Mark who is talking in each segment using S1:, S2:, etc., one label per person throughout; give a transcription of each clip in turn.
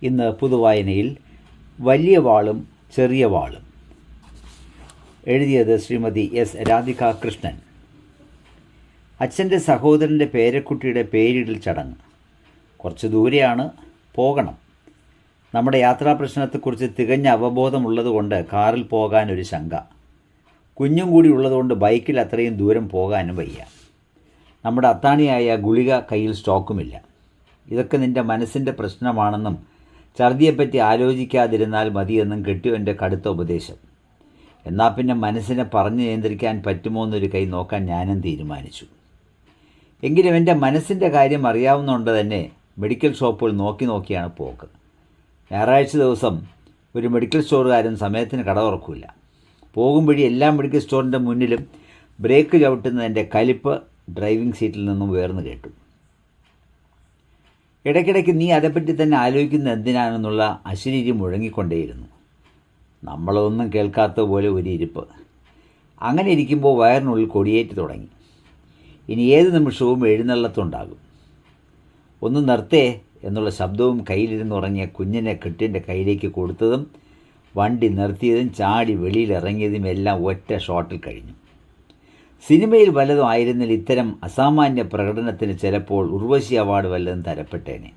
S1: ഇന്ന് പുതുവായനയിൽ വലിയ വാളും ചെറിയ വാളും. എഴുതിയത് ശ്രീമതി എസ് രാധിക കൃഷ്ണൻ. അച്ഛൻ്റെ സഹോദരൻ്റെ പേരക്കുട്ടിയുടെ പേരിടൽ ചടങ്ങ്. കുറച്ച് ദൂരെയാണ്, പോകണം. നമ്മുടെ യാത്രാ പ്രശ്നത്തെക്കുറിച്ച് തികഞ്ഞ അവബോധമുള്ളതുകൊണ്ട് കാറിൽ പോകാനൊരു ശങ്ക. കുഞ്ഞും കൂടി ഉള്ളതുകൊണ്ട് ബൈക്കിൽ അത്രയും ദൂരം പോകാനും വയ്യ. നമ്മുടെ അത്താണിയായ ഗുളിക കയ്യിൽ സ്റ്റോക്കുമില്ല. ഇതൊക്കെ നിൻ്റെ മനസ്സിൻ്റെ പ്രശ്നമാണെന്നും ഛർദിയെപ്പറ്റി ആലോചിക്കാതിരുന്നാൽ മതിയെന്നും കെട്ടിയവൻ്റെ കടുത്ത ഉപദേശം. എന്നാൽ പിന്നെ മനസ്സിനെ പറഞ്ഞു നിയന്ത്രിക്കാൻ പറ്റുമോ എന്നൊരു കൈ നോക്കാൻ ഞാനും തീരുമാനിച്ചു. എങ്കിലും എൻ്റെ മനസ്സിൻ്റെ കാര്യം അറിയാവുന്നതുകൊണ്ട് തന്നെ മെഡിക്കൽ ഷോപ്പുകൾ നോക്കിയാണ് പോക്ക്. ഞായറാഴ്ച ദിവസം ഒരു മെഡിക്കൽ സ്റ്റോറുകാരൻ സമയത്തിന് കട തുറക്കില്ല. പോകും വഴി എല്ലാ മെഡിക്കൽ സ്റ്റോറിൻ്റെ മുന്നിലും ബ്രേക്ക് ചവിട്ടുന്നതിൻ്റെ കലിപ്പ് ഡ്രൈവിംഗ് സീറ്റിൽ നിന്നും ഉയർന്നു കേട്ടു. ഇടയ്ക്കിടയ്ക്ക് നീ അതേപ്പറ്റി തന്നെ ആലോചിക്കുന്നത് എന്തിനാണെന്നുള്ള അശരീരി മുഴങ്ങിക്കൊണ്ടേയിരുന്നു. നമ്മളൊന്നും കേൾക്കാത്ത പോലെ ഒരു ഇരിപ്പ്. അങ്ങനെ ഇരിക്കുമ്പോൾ വയറിനുള്ളിൽ കൊടിയേറ്റ് തുടങ്ങി. ഇനി ഏത് നിമിഷവും എഴുന്നള്ളത്തുണ്ടാകും. ഒന്ന് നിർത്തേ എന്നുള്ള ശബ്ദവും കയ്യിലിരുന്നുറങ്ങിയ കുഞ്ഞിനെ കെട്ടിൻ്റെ കയ്യിലേക്ക് കൊടുത്തതും വണ്ടി നിർത്തിയതും ചാടി വെളിയിലിറങ്ങിയതും എല്ലാം ഒറ്റ ഷോട്ടിൽ കഴിഞ്ഞു. സിനിമയിൽ വല്ലതും ആയിരുന്നില്ല ഇത്തരം അസാമാന്യ പ്രകടനത്തിന് ചിലപ്പോൾ ഉർവശി അവാർഡ് വല്ലതും തരപ്പെട്ടേനെ.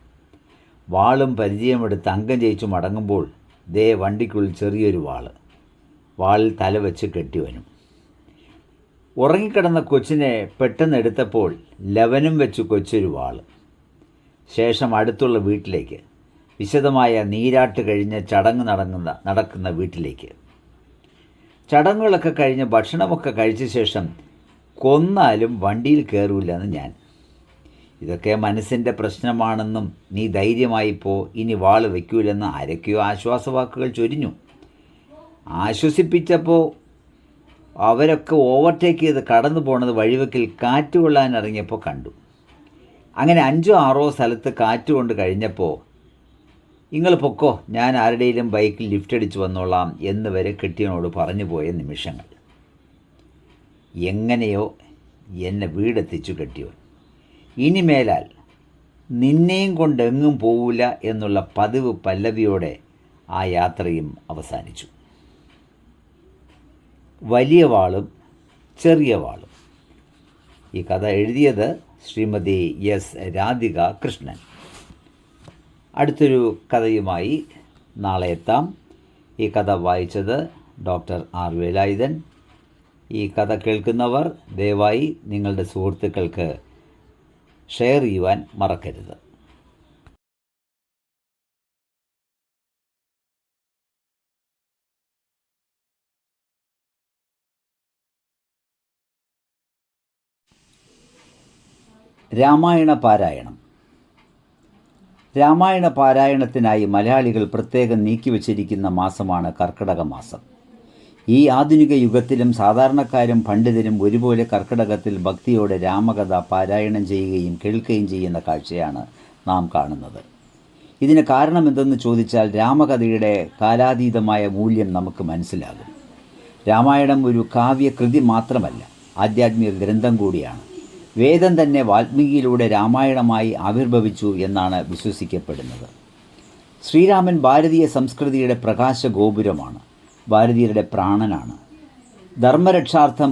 S1: വാളും പരിചയമെടുത്ത് അംഗം ജയിച്ചു മടങ്ങുമ്പോൾ ദേ വണ്ടിക്കുള്ളിൽ ചെറിയൊരു വാളിൽ തല വെച്ച് കെട്ടിവനും. ഉറങ്ങിക്കിടന്ന കൊച്ചിനെ പെട്ടെന്ന് എടുത്തപ്പോൾ ലവനും വെച്ച് കൊച്ചൊരു ശേഷം അടുത്തുള്ള വീട്ടിലേക്ക്, വിശദമായ നീരാട്ട് കഴിഞ്ഞ് ചടങ്ങ് നടക്കുന്ന വീട്ടിലേക്ക്. ചടങ്ങുകളൊക്കെ കഴിഞ്ഞ് ഭക്ഷണമൊക്കെ കഴിച്ച ശേഷം കൊന്നാലും വണ്ടിയിൽ കയറൂലെന്ന് ഞാൻ. ഇതൊക്കെ മനസ്സിൻ്റെ പ്രശ്നമാണെന്നും നീ ധൈര്യമായിപ്പോ, ഇനി വാള് വയ്ക്കൂലെന്ന് ആരൊക്കെയോ ആശ്വാസവാക്കുകൾ ചൊരിഞ്ഞു. ആശ്വസിപ്പിച്ചപ്പോൾ അവരൊക്കെ ഓവർടേക്ക് ചെയ്ത് കടന്നു പോണത് വഴിവെക്കിൽ കാറ്റ് കൊള്ളാൻ ഇറങ്ങിയപ്പോൾ കണ്ടു. അങ്ങനെ 5-6 സ്ഥലത്ത് കാറ്റ് കൊണ്ട് കഴിഞ്ഞപ്പോൾ നിങ്ങൾ പൊക്കോ, ഞാൻ ആരുടെയും ബൈക്കിൽ ലിഫ്റ്റ് അടിച്ച് വന്നോളാം എന്ന് വരെ കെട്ടിയനോട് പറഞ്ഞു പോയ നിമിഷങ്ങൾ. എങ്ങനെയോ എന്നെ വീടെത്തിച്ചു കെട്ടിയവൻ. ഇനിമേലാൽ നിന്നെയും കൊണ്ടെങ്ങും പോവില്ല എന്നുള്ള പതിവ് പല്ലവിയോടെ ആ യാത്രയും അവസാനിച്ചു. വലിയ വാളും ചെറിയ വാളും. ഈ കഥ എഴുതിയത് ശ്രീമതി എസ് രാധിക കൃഷ്ണൻ. അടുത്തൊരു കഥയുമായി നാളെ എത്താം. ഈ കഥ വായിച്ചത് ഡോക്ടർ ആർ വേലായുധൻ. ഈ കഥ കേൾക്കുന്നവർ ദയവായി നിങ്ങളുടെ സുഹൃത്തുക്കൾക്ക് ഷെയർ ചെയ്യുവാൻ മറക്കരുത്. രാമായണ പാരായണം. രാമായണ പാരായണത്തിനായി മലയാളികൾ പ്രത്യേകം നീക്കിവച്ചിരിക്കുന്ന മാസമാണ് കർക്കിടക മാസം. ഈ ആധുനിക യുഗത്തിലും സാധാരണക്കാരും പണ്ഡിതരും ഒരുപോലെ കർക്കിടകത്തിൽ ഭക്തിയോടെ രാമകഥ പാരായണം ചെയ്യുകയും കേൾക്കുകയും ചെയ്യുന്ന കാഴ്ചയാണ് നാം കാണുന്നത്. ഇതിന് കാരണമെന്തെന്ന് ചോദിച്ചാൽ രാമകഥയുടെ കാലാതീതമായ മൂല്യം നമുക്ക് മനസ്സിലാകും. രാമായണം ഒരു കാവ്യകൃതി മാത്രമല്ല, ആധ്യാത്മിക ഗ്രന്ഥം കൂടിയാണ്. വേദം തന്നെ വാൽമീകിയിലൂടെ രാമായണമായി ആവിർഭവിച്ചു എന്നാണ് വിശ്വസിക്കപ്പെടുന്നത്. ശ്രീരാമൻ ഭാരതീയ സംസ്കൃതിയുടെ പ്രകാശ ഗോപുരമാണ്, ഭാരതീയരുടെ പ്രാണനാണ്. ധർമ്മരക്ഷാർത്ഥം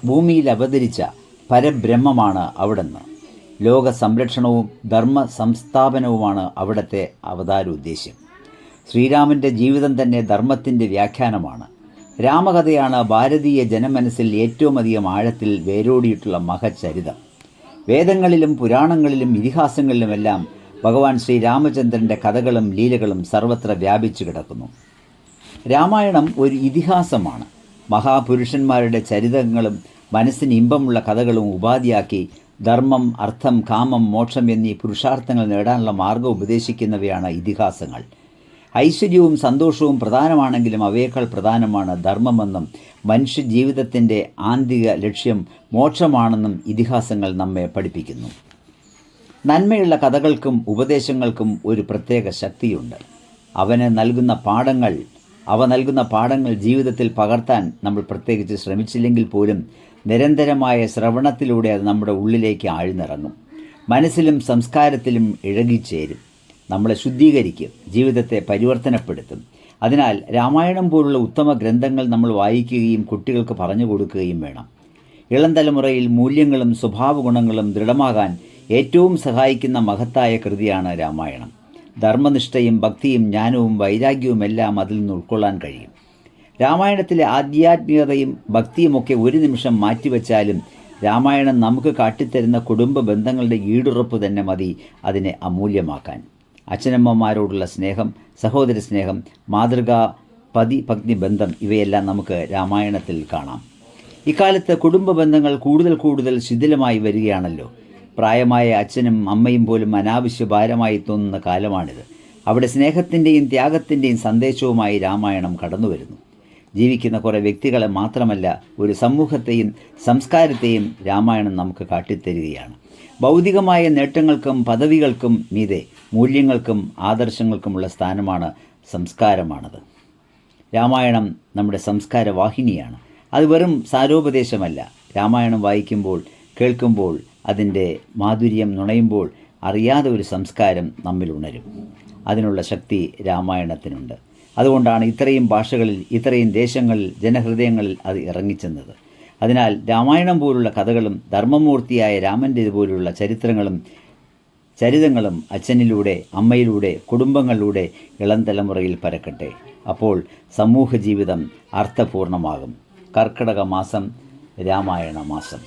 S1: ഭൂമിയിൽ അവതരിച്ച പരബ്രഹ്മമാണ് അവിടുന്ന്. ലോക സംരക്ഷണവും ധർമ്മ സംസ്ഥാപനവുമാണ് അവിടുത്തെ അവതാരോദ്ദേശ്യം. ശ്രീരാമൻ്റെ ജീവിതം തന്നെ ധർമ്മത്തിൻ്റെ വ്യാഖ്യാനമാണ്. രാമകഥയാണ് ഭാരതീയ ജനമനസ്സിൽ ഏറ്റവും അധികം ആഴത്തിൽ വേരോടിയിട്ടുള്ള മഹച്ചരിതം. വേദങ്ങളിലും പുരാണങ്ങളിലും ഇതിഹാസങ്ങളിലുമെല്ലാം ഭഗവാൻ ശ്രീരാമചന്ദ്രൻ്റെ കഥകളും ലീലകളും സർവത്ര വ്യാപിച്ചു കിടക്കുന്നു. രാമായണം ഒരു ഇതിഹാസമാണ്. മഹാപുരുഷന്മാരുടെ ചരിതങ്ങളും മനസ്സിന് ഇമ്പമുള്ള കഥകളും ഉപാധിയാക്കി ധർമ്മം, അർത്ഥം, കാമം, മോക്ഷം എന്നീ പുരുഷാർത്ഥങ്ങൾ നേടാനുള്ള മാർഗ്ഗം ഉപദേശിക്കുന്നവയാണ് ഇതിഹാസങ്ങൾ. ഐശ്വര്യവും സന്തോഷവും പ്രധാനമാണെങ്കിലും അവയേക്കാൾ പ്രധാനമാണ് ധർമ്മമെന്നും മനുഷ്യ ജീവിതത്തിൻ്റെ ആന്തരിക ലക്ഷ്യം മോക്ഷമാണെന്നും ഇതിഹാസങ്ങൾ നമ്മെ പഠിപ്പിക്കുന്നു. നന്മയുള്ള കഥകൾക്കും ഉപദേശങ്ങൾക്കും ഒരു പ്രത്യേക ശക്തിയുണ്ട്. അവ നൽകുന്ന പാഠങ്ങൾ ജീവിതത്തിൽ പകർത്താൻ നമ്മൾ പ്രത്യേകിച്ച് ശ്രമിച്ചില്ലെങ്കിൽ പോലും നിരന്തരമായ ശ്രവണത്തിലൂടെ അത് നമ്മുടെ ഉള്ളിലേക്ക് ആഴ്ന്നിറങ്ങും, മനസ്സിലും സംസ്കാരത്തിലും ഇഴകിച്ചേരും. നമ്മളെ ശുദ്ധീകരിക്കും, ജീവിതത്തെ പരിവർത്തനപ്പെടുത്തും. അതിനാൽ രാമായണം പോലുള്ള ഉത്തമ ഗ്രന്ഥങ്ങൾ നമ്മൾ വായിക്കുകയും കുട്ടികൾക്ക് പറഞ്ഞു കൊടുക്കുകയും വേണം. ഇളം തലമുറയിൽ മൂല്യങ്ങളും സ്വഭാവ ഗുണങ്ങളും ദൃഢമാകാൻ ഏറ്റവും സഹായിക്കുന്ന മഹത്തായ കൃതിയാണ് രാമായണം. ധർമ്മനിഷ്ഠയും ഭക്തിയും ജ്ഞാനവും വൈരാഗ്യവുമെല്ലാം അതിൽ നിന്ന് ഉൾക്കൊള്ളാൻ കഴിയും. രാമായണത്തിലെ ആധ്യാത്മികതയും ഭക്തിയുമൊക്കെ ഒരു നിമിഷം മാറ്റിവെച്ചാലും രാമായണം നമുക്ക് കാട്ടിത്തരുന്ന കുടുംബ ബന്ധങ്ങളുടെ ഈടുറപ്പ് തന്നെ മതി അതിനെ അമൂല്യമാക്കാൻ. അച്ഛനമ്മമാരോടുള്ള സ്നേഹം, സഹോദര സ്നേഹം, മാതൃകാ പത്നി ബന്ധം ഇവയെല്ലാം നമുക്ക് രാമായണത്തിൽ കാണാം. ഇക്കാലത്ത് കുടുംബ ബന്ധങ്ങൾ കൂടുതൽ ശിഥിലമായി വരികയാണല്ലോ. പ്രായമായ അച്ഛനും അമ്മയും പോലും അനാവശ്യ ഭാരമായി തോന്നുന്ന കാലമാണിത്. അവിടെ സ്നേഹത്തിൻ്റെയും ത്യാഗത്തിൻ്റെയും സന്ദേശവുമായി രാമായണം കടന്നു വരുന്നു. ജീവിക്കുന്ന കുറേ വ്യക്തികളെ മാത്രമല്ല, ഒരു സമൂഹത്തെയും സംസ്കാരത്തെയും രാമായണം നമുക്ക് കാട്ടിത്തരികയാണ്. ഭൗതികമായ നേട്ടങ്ങൾക്കും പദവികൾക്കും മീതെ മൂല്യങ്ങൾക്കും ആദർശങ്ങൾക്കുമുള്ള സ്ഥാനമാണ് സംസ്കാരമാണത്. രാമായണം നമ്മുടെ സംസ്കാര വാഹിനിയാണ്. അത് വെറും സാരോപദേശമല്ല. രാമായണം വായിക്കുമ്പോൾ, കേൾക്കുമ്പോൾ, അതിൻ്റെ മാധുര്യം നുണയുമ്പോൾ അറിയാതെ ഒരു സംസ്കാരം നമ്മിൽ ഉണരും. അതിനുള്ള ശക്തി രാമായണത്തിനുണ്ട്. അതുകൊണ്ടാണ് ഇത്രയും ഭാഷകളിൽ, ഇത്രയും ദേശങ്ങളിൽ, ജനഹൃദയങ്ങളിൽ അത് ഇറങ്ങിച്ചെന്നത്. അതിനാൽ രാമായണം പോലുള്ള കഥകളും ധർമ്മമൂർത്തിയായ രാമൻ്റെ പോലുള്ള ചരിതങ്ങളും അച്ഛനിലൂടെ, അമ്മയിലൂടെ, കുടുംബങ്ങളിലൂടെ ഇളം തലമുറയിൽ പരക്കട്ടെ. അപ്പോൾ സമൂഹ ജീവിതം അർത്ഥപൂർണമാകും. കർക്കിടക മാസം രാമായണ മാസം.